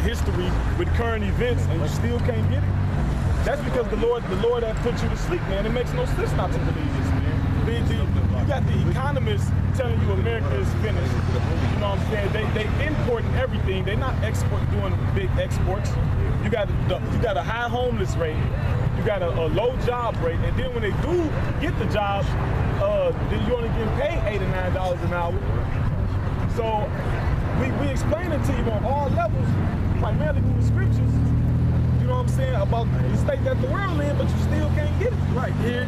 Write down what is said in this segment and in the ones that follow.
history with current events and you still can't get it? That's because the Lord had put you to sleep, man. It makes no sense not to believe this, man. You got the economists telling you America is finished. You know what I'm saying? They importing everything. They're not doing big exports. You got a high homeless rate. You got a low job rate, and then when they do get the job, then you only get paid $8 or $9 an hour. So we explain it to you on all levels, primarily through the scriptures. You know what I'm saying, about the state that the world in, but you still can't get it. Right. Here,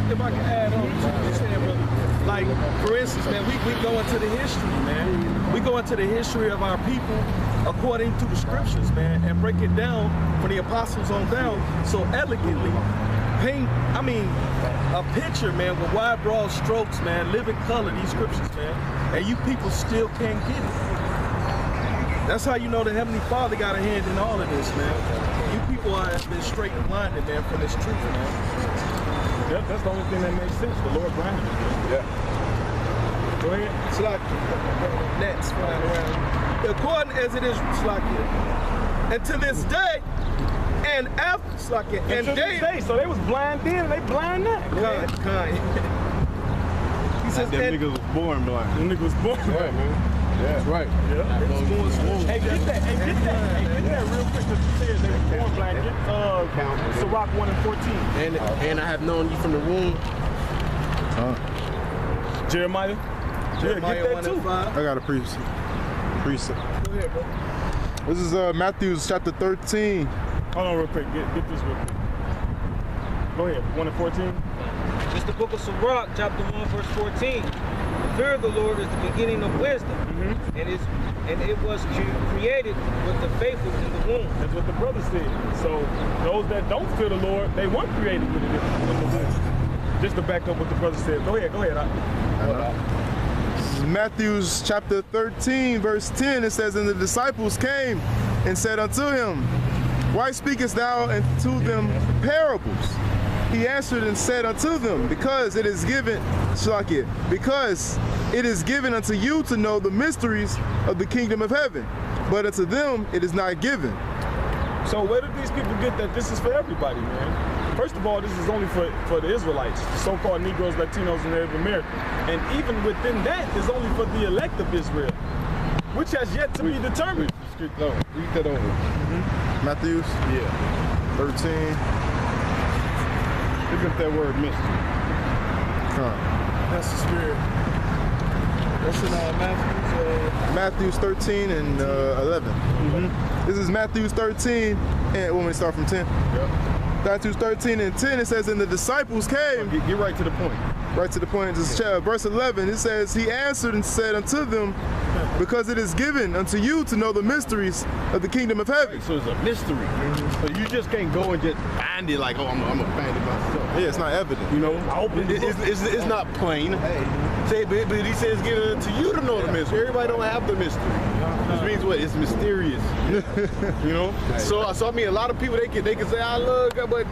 if I can add on to what you're saying, brother. Like, for instance, man, we go into the history, man. We go into the history of our people according to the scriptures, man, and break it down from the apostles on down so elegantly. Paint, a picture, man, with wide, broad strokes, man, living color, these scriptures, man, and you people still can't get it. That's how you know the Heavenly Father got a hand in all of this, man. You people have been straight blinded, man, from this truth, man. Yep, that's the only thing that makes sense. The Lord blinded us, man. Yeah. Go ahead. It's like nets flying around. According as it is, it's like it. And to this day, and after, it's like it. And to this day, so they was blind then, and they blind now. Kind. He says, them niggas was born blind. Them niggas was born blind, man. Yeah, that's right. Yeah. Hey, get that real quick, because you said they were born blind. Get Sirach 1 and 14. And I have known you from the womb. Jeremiah. Jeremiah get 1 that too. and 5. I got a precept. Go ahead, bro. This is Matthew chapter 13. Hold on real quick. Get this real quick. Go ahead. 1 and 14. It's the book of Sirach, chapter 1, verse 14. The fear of the Lord is the beginning of wisdom, and it was created with the faithful in the womb. That's what the brother said. So those that don't fear the Lord, they weren't created with it in the womb. Just to back up what the brother said. Go ahead. This is Matthew's chapter 13, verse 10. It says, and the disciples came and said unto him, why speakest thou unto them parables? He answered and said unto them, because it is given, because it is given unto you to know the mysteries of the kingdom of heaven, but unto them it is not given. So where did these people get that this is for everybody, man? First of all, this is only for the Israelites, the so-called Negroes, Latinos, and Native Americans. And even within that is only for the elect of Israel, which has yet to be determined. Read that over. Matthew's? Yeah. 13. Look at that word mystery. That's the spirit. That's in Matthew's 13 and 11. This is Matthew's 13, and when we start from 10. Matthew's 13 and 10, it says, and the disciples came. Get right to the point. Right to the point. Just verse 11, it says, he answered and said unto them, because it is given unto you to know the mysteries of the kingdom of heaven. So it's a mystery. So you just can't go and just find it like, oh, I'm gonna find it myself. Yeah, it's not evident. You know, it's not plain. But he says, give it to you to know the mystery. Everybody don't have the mystery. Which means what? It's mysterious. You know? So I mean, a lot of people, they can say, I love God, but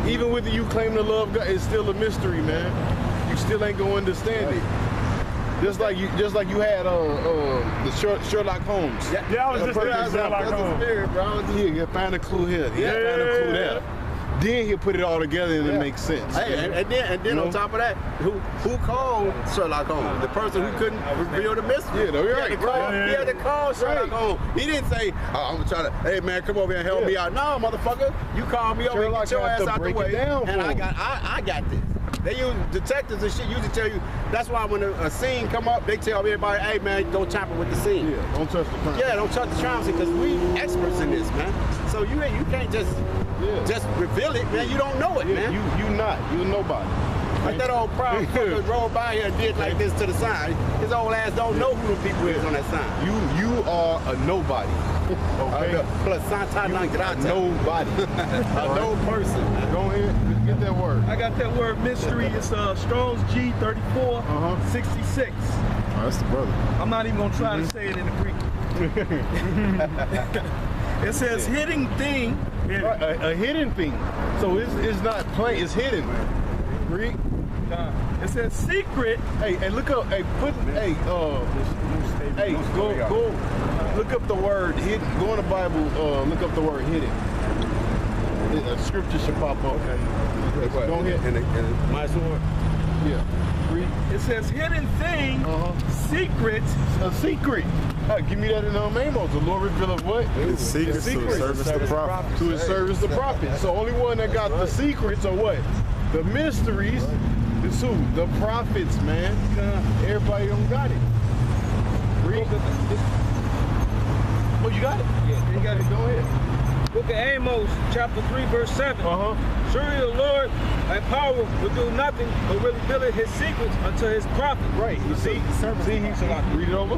even with you claiming to love God, it's still a mystery, man. You still ain't gonna understand it. Just like you had the Sherlock Holmes. Yeah, I was just there. Sherlock Holmes. Here, you find a clue here. Find a clue there. Then he'll put it all together and it makes sense. Hey, and then on top of that, who called Sherlock Holmes? The person who couldn't reveal the mystery. Yeah, you're right. He had to call Sherlock Holmes. He didn't say, oh, I'm trying to, hey man, come over here and help me out. No, motherfucker, you called me over and get your ass out the way. And I got this. They use detectives and shit usually tell you. That's why when a scene come up, they tell everybody, hey man, don't tamper with the scene. Yeah, don't touch the crime. Yeah, don't touch the crime scene because we experts in this, man. So you can't just reveal it, man. You don't know it, man. You're nobody. Like that old proud fucker rolled by here and did like this to the sign. His old ass don't know who the people is on that sign. You are a nobody. Okay. Plus Santa non grata. Nobody. A no person. Go ahead, get that word. I got that word mystery. It's Strong's G 34 66. Oh, that's the brother. I'm not even gonna try to say it in the Greek. It says hidden thing. A hidden thing. So it's not plain, it's hidden. Greek. It says secret. Hey, and look up. Hey, put. Hey, hey, go. Look up the word hidden. Go in the Bible. Look up the word hidden. A scripture should pop up. Okay. Go ahead. And my sword. Yeah. Read. It says hidden thing, secret. A secret. Give me that in Amos. The Lord revealeth what? His secrets to his service the prophet. To his service the prophet. So only one that got the secrets are what? The mysteries. Is who? The prophets, man. Everybody don't got it. Read. Oh, you got it? Yeah. You got it. Go ahead. Book of Amos, chapter 3, verse 7. Surely the Lord thy power will do nothing but reveal his secrets unto his prophet. Right. You see, read it over.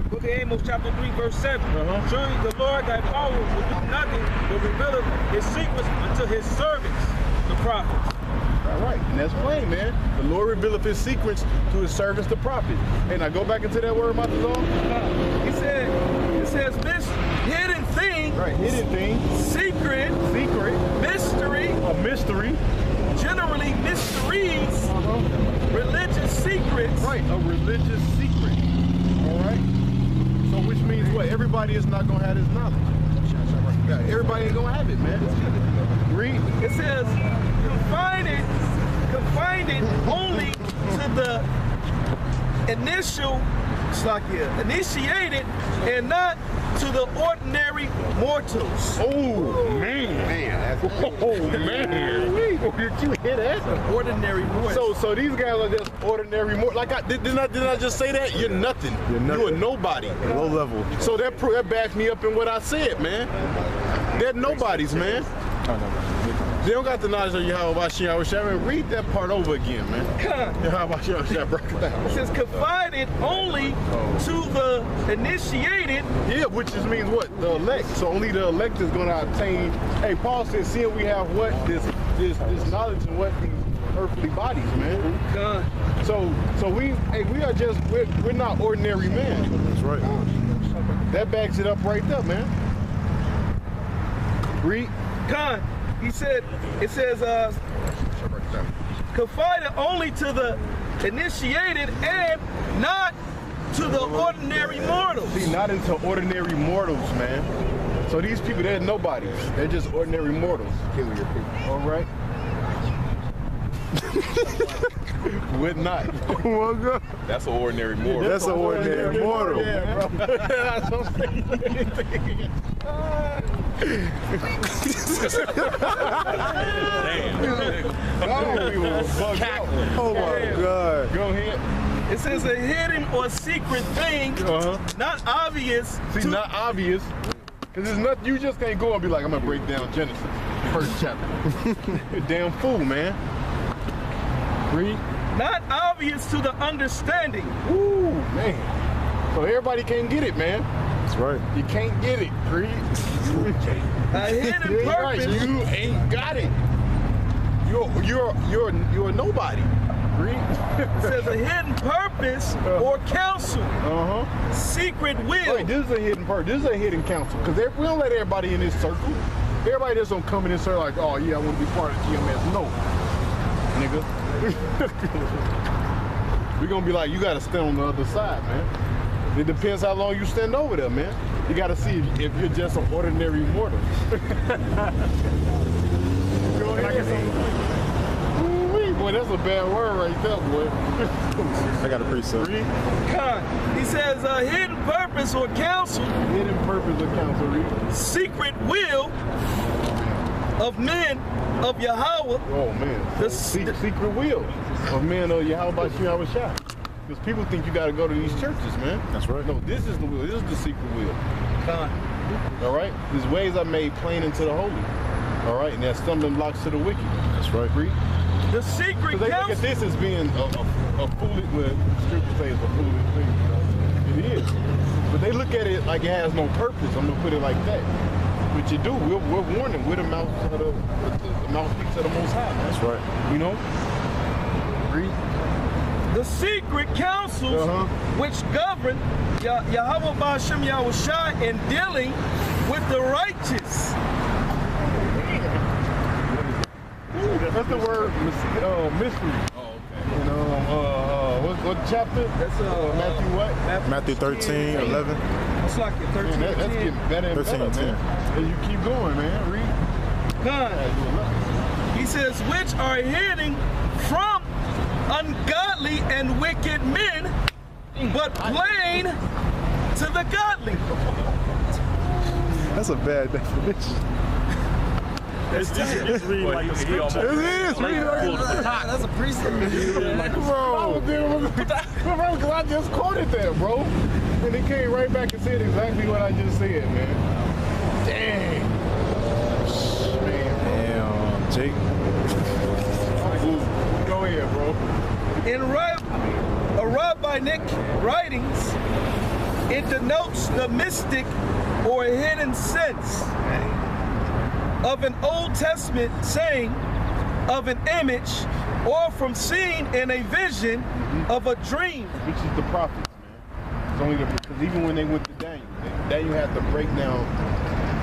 Book of Amos, chapter 3, verse 7. Surely the Lord thy power will do nothing but reveal his secrets unto his servants, the prophets. All right, and that's plain, man. The Lord revealeth his secrets to his servants, the prophet. Hey, now go back into that word, Matazal. It says this hidden thing. Right, hidden thing. Secret. Mystery. A mystery. Generally mysteries. Religious secrets. Right, a religious secret. All right. So which means what? Everybody is not gonna have this knowledge. Yeah, everybody ain't gonna have it, man. Read. It says confined it only to the initiated and not to the ordinary mortals. Oh man, That's Did you hear that? Ordinary mortals. So these guys are just ordinary more. Like didn't I just say that? You're nothing. You're a nobody. Low level. So that backs me up in what I said, man. They're nobodies, man. They don't got the knowledge of Yahweh Shah. Read that part over again, man. Yahweh Shah, break it down. It says confided only to the initiated. Yeah, which just means what? The elect. So only the elect is going to obtain. Hey, Paul says, seeing we have what? This knowledge and what these earthly bodies, man. So we are just, we're not ordinary men. That's right. That backs it up right there, man. Read. It says confided only to the initiated and not to the ordinary mortals. See, not into ordinary mortals, man. So these people, they're nobodies. They're just ordinary mortals. Killing your people. All right. Would not. That's an ordinary mortal. That's an ordinary mortal. Yeah, bro. That's what I'm saying. Oh my God. Go ahead. It says a hidden or secret thing, not obvious. See, not obvious. Because there's nothing, you just can't go and be like, I'm going to break down Genesis, first chapter. You're a damn fool, man. Read. Not obvious to the understanding. Ooh, man. So everybody can't get it, man. That's right. You can't get it. Read. A hidden You ain't right. purpose. You ain't got it. You're a nobody. Read. It says a hidden purpose or counsel. Secret will. Right, this is a hidden part. This is a hidden counsel. Because we don't let everybody in this circle. Everybody just don't come in this circle like, oh yeah, I want to be part of GMS. No, nigga. We're gonna be like, you gotta stand on the other side, man. It depends how long you stand over there, man. You gotta see if you're just an ordinary mortal. Boy, that's a bad word right there, boy. I got a precept. He says a hidden purpose or counsel. Hidden purpose or counsel, read. Secret will of men of Yahweh. Oh man, The secret will of men of Yahweh Shah. Because people think you gotta go to these churches, man. That's right. No, this is the will. This is the secret will. All right? These ways are made plain into the holy. All right? And there's stumbling blocks to the wicked. That's right. Read. The secret Because they look at counsel. this as being a foolish, well, scripture says a foolish thing. It is. But they look at it like it has no purpose. I'm gonna put it like that. But you do. We're warning. We're the mouthpiece of the Most High. That's right. You know? Read. The secret counsels which govern Yahweh Ba'ashem Yahushua in dealing with the righteous. That's the word mystery. Oh, okay. And what chapter? That's Matthew what? Matthew 13, 11. It's like a 13 Man, that's getting better and 13 better, and man. And you keep going, man. Read. God. He says, which are hidden from ungodly and wicked men, but plain to the godly. That's a bad definition. It's reading like a scripture. It is. Read like That's a precept. Bro, because I just quoted that, bro. And he came right back and said exactly what I just said, man. Dang. Man. Damn, Jake. Go ahead, bro. In rabbinic writings, it denotes the mystic or hidden sense of an Old Testament saying, of an image, or from seeing in a vision of a dream. Which is the prophets, man. It's only because even when they went to Daniel had to break down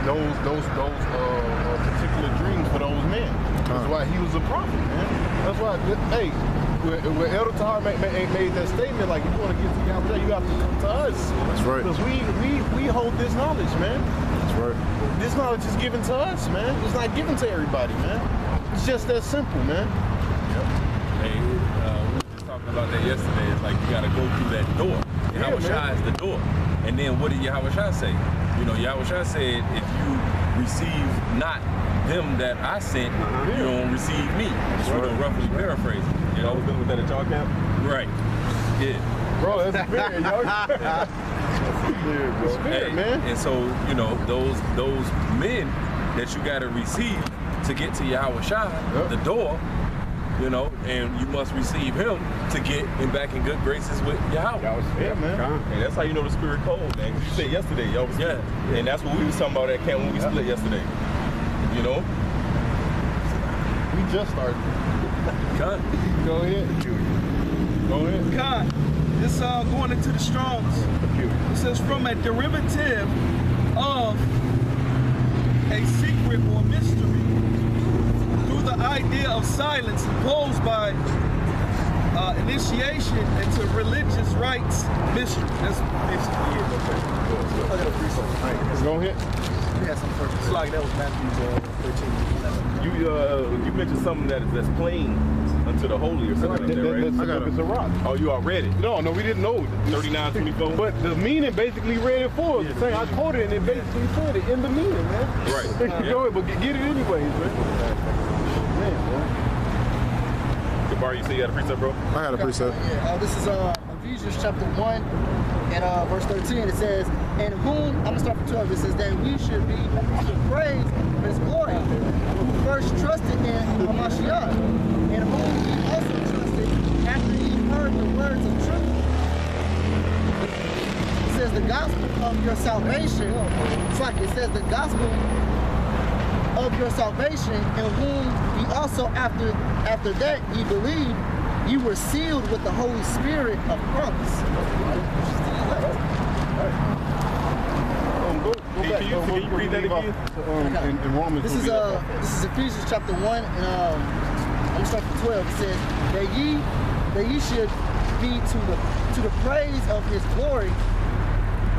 those particular dreams for those men. That's why he was a prophet, man. That's why, hey, when Elder Tahar made that statement, like, if you want to get to Yahweh, you have to come to us. That's right. Because we hold this knowledge, man. That's right. This knowledge is given to us, man. It's not given to everybody, man. It's just that simple, man. Hey, we were just talking about that yesterday. It's like you got to go through that door. Yahweh Shai is the door. And then what did Yahweh Shai say? You know, Yahweh Shai said, if you receive not them that I sent, you don't receive me. Just roughly paraphrasing. You know, I was dealing with that at y'all camp. right? Yeah. Bro, that's fair, yo. It's fair, man. And so, you know, those men that you got to receive to get to Yahweh Shai, the door, you know, and you must receive him to get back in good graces with Yahweh. Yeah, man. And that's how you know the spirit cold, man. 'Cause you said yesterday, y'all was and that's what we was talking about at camp when we split yesterday. You know? We just started. God. Go ahead. Go ahead. God, this going into the Strongs. It says from a derivative of a secret or mystery through the idea of silence imposed by initiation into religious rites mystery. That's basically it. Go ahead. It's like that was Matthew 13. You mentioned something that's plain unto the holy or something like that, right? That's the book of Sirach. Oh, you all read it? No, we didn't know. 39:24. But the meaning basically read it for us. I quoted it and it basically said it in the meaning, man. Right. Go ahead, but get it anyways, man. Gabar, you say you had a precept, bro? I got a precept. Yeah, this is Ephesians chapter 1 and verse 13. It says, "In whom," I'm going to start from 12. It says, "that we should be to praise of his glory, who first trusted in Hamashiach, in whom ye also trusted after ye heard the words of truth." It says, the gospel of your salvation. It's like it says, the gospel of your salvation, in whom ye also after that ye believed, you were sealed with the Holy Spirit of promise. Can you read that again? In Romans. This is Ephesians chapter 1, and I'm gonna start from 12. It says that ye should be to the praise of his glory,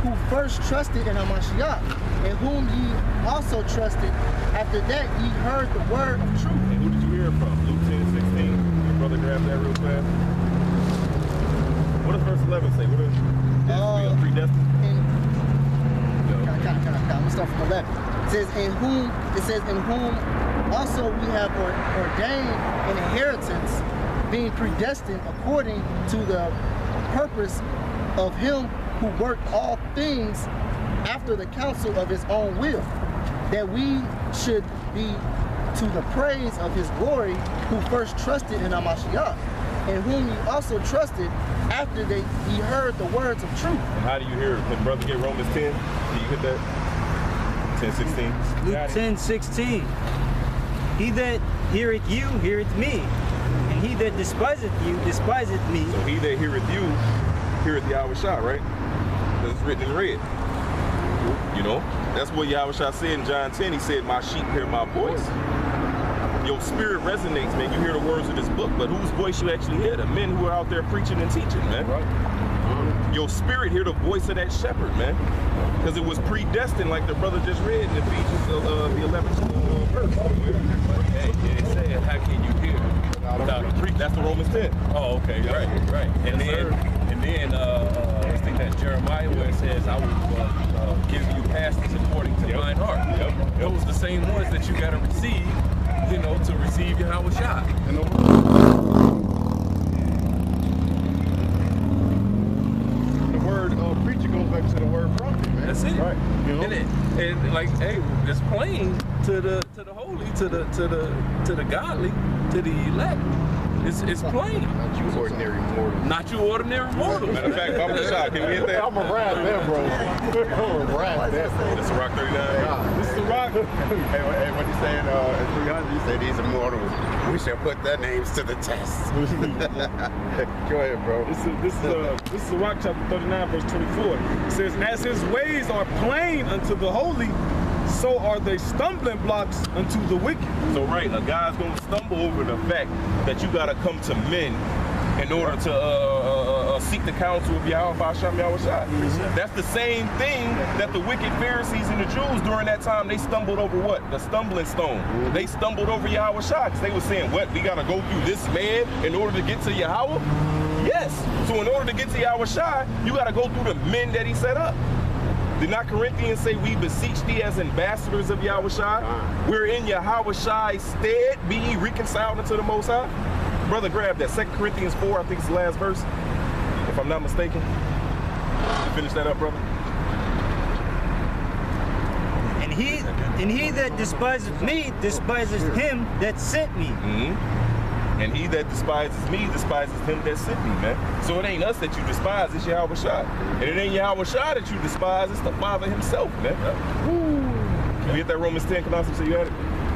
who first trusted in Hamashiach, in whom ye also trusted after that ye heard the word of truth. And who did you hear from? Luke 10:16. Your brother grabbed that real fast. What does verse 11 say? What is we are predestined? I'm gonna start from 11. It says in whom also we have ordained an inheritance, being predestined according to the purpose of him who worked all things after the counsel of his own will, that we should be to the praise of his glory, who first trusted in Hamashiach, in whom ye also trusted after that ye heard the words of truth. And how do you hear it? Can brother get Romans 10? Do you hit that? 10:16. Luke 10:16. He that heareth you heareth me, and he that despiseth you despiseth me. So he that heareth you heareth Yahweh Shai, right? Because it's written in red. You know? That's what Yahweh Shai said in John 10. He said, "My sheep hear my voice." your spirit resonates, man. You hear the words of this book, but whose voice you actually hear? The men who are out there preaching and teaching, man. Right. Your spirit hear the voice of that shepherd, man. Because it was predestined, like the brother just read in Ephesians, the 11th verse. Hey, it said, how can you hear without a preacher? That's the Romans 10. Oh, okay, right. And then I think that Jeremiah where it says, I will give you pastors according to mine heart. Yep. Those the same ones that you got to receive, you know, to receive Yahweh Shai. The word preacher goes back to the word prophet, man. That's it. Right. You know? And like, hey, it's plain to the holy, to the godly, to the elect. It's plain. Not you ordinary mortal. Not you ordinary mortal. Matter of fact, Baba Shah, can we hit that? I'm a rat there, bro. I'm a rat there. This is Rock 39. This is the Rock. Hey, what you saying? 300, you say these immortals. We shall put their names to the test. Go ahead, bro. This is the Rock chapter 39, verse 24. It says, as his ways are plain unto the holy, so are they stumbling blocks unto the wicked. So right, a guy's gonna stumble over the fact that you gotta come to men in order to seek the counsel of Yahweh Hashem Yahweh Shai. That's the same thing that the wicked Pharisees and the Jews during that time, they stumbled over what? The stumbling stone. They stumbled over Yahweh Shai because they were saying, what? We gotta go through this man in order to get to Yahweh? Yes. So in order to get to Yahweh Shai, you gotta go through the men that he set up. Did not Corinthians say, we beseech thee as ambassadors of Yahweh Shai? We're in Yahweh Shai's stead, be ye reconciled unto the Most High? Brother, grab that. 2 Corinthians 4, I think it's the last verse, if I'm not mistaken. You finish that up, brother? And he that despises me despises him that sent me. And he that despises me despises him that sent me, man. So it ain't us that you despise, it's Yahweh Shai. And it ain't Yahweh Shai that you despise, it's the Father himself, man. Can we hit that Romans 10, Knossos, so you had it?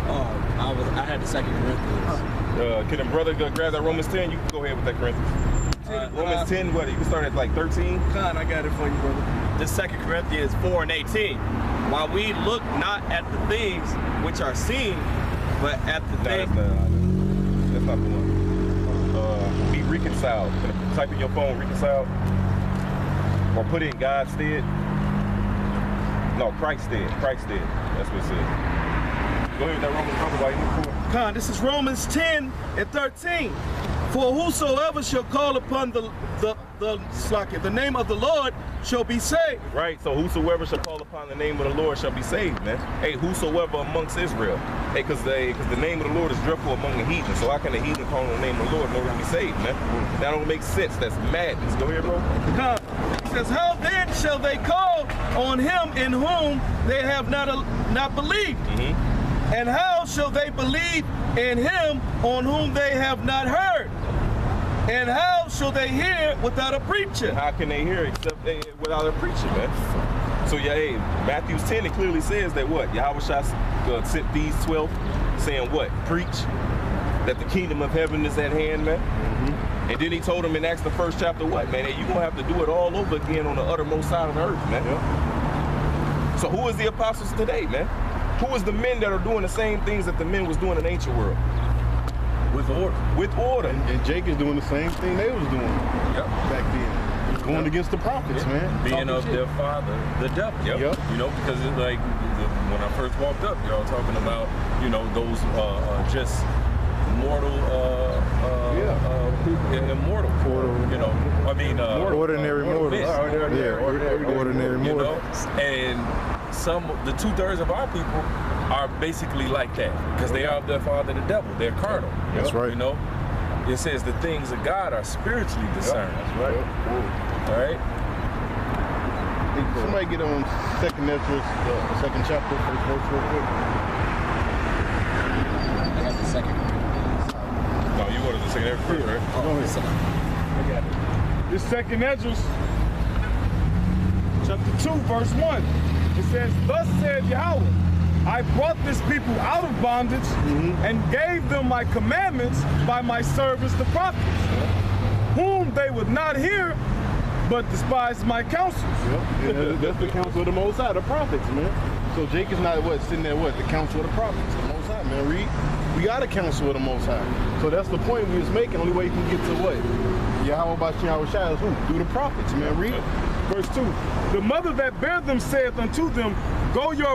I had the 2 Corinthians. Can a brother go grab that Romans 10? You can go ahead with that Corinthians. Romans 10, what? You can start at like 13? Con, I got it for you, brother. The 2 Corinthians 4 and 18. While we look not at the things which are seen, but at the things. That's not the one. Be reconciled. Type in your phone, reconciled. Or put it in God's stead. No, Christ's stead. Christ's stead. That's what it says. Go ahead with that Romans brother while you look for it. Con, this is Romans 10 and 13. For whosoever shall call upon the name of the Lord shall be saved. Right, so whosoever shall call upon the name of the Lord shall be saved, man. Hey, whosoever amongst Israel. Hey, because the name of the Lord is dreadful among the heathen. So how can the heathen call on the name of the Lord in order to be saved, man? That don't make sense. That's madness. Go ahead, bro. He says, how then shall they call on him in whom they have not believed? And how shall they believe in him on whom they have not heard? And how shall they hear without a preacher? How can they hear except without a preacher, man? So yeah, hey, Matthew 10, it clearly says that what? Yahweh Shai sent these 12 saying what? Preach that the kingdom of heaven is at hand, man. And then he told them in Acts the 1st chapter what, man? Hey, you're going to have to do it all over again on the uttermost side of the earth, man. So who is the apostles today, man? Who is the men that are doing the same things that the men was doing in the ancient world? With order. With order. And Jake is doing the same thing they was doing back then. He's going against the prophets, man. Being of their father, the devil. You know, because it's like when I first walked up, y'all talking about, you know, those just mortal immortal. You know, I mean ordinary mortals. Ordinary mortals. You know? And the 2/3 of our people are basically like that because they are of their father, the devil. They're carnal. That's right. You know, it says the things of God are spiritually discerned. That's right. All right. Somebody get on 2nd Ezra, the 2nd chapter, 1st verse, real quick. I got the 2nd. No, you wanted the 2nd Ezra, right? I got it. This 2nd Ezra, chapter 2, verse 1. It says, thus said Yahweh, I brought this people out of bondage and gave them my commandments by my servants the prophets, whom they would not hear, but despised my counsels. That's the counsel of the Most High, the prophets, man. So Jake is not sitting there, the counsel of the prophets, the Most High, man. man. Read. We got to counsel with the Most High. So that's the point we was making. Only way you can get to what? Yahweh Bashim Yahushua is who? Through the prophets, man. Read. Verse 2. The mother that bare them saith unto them, Go your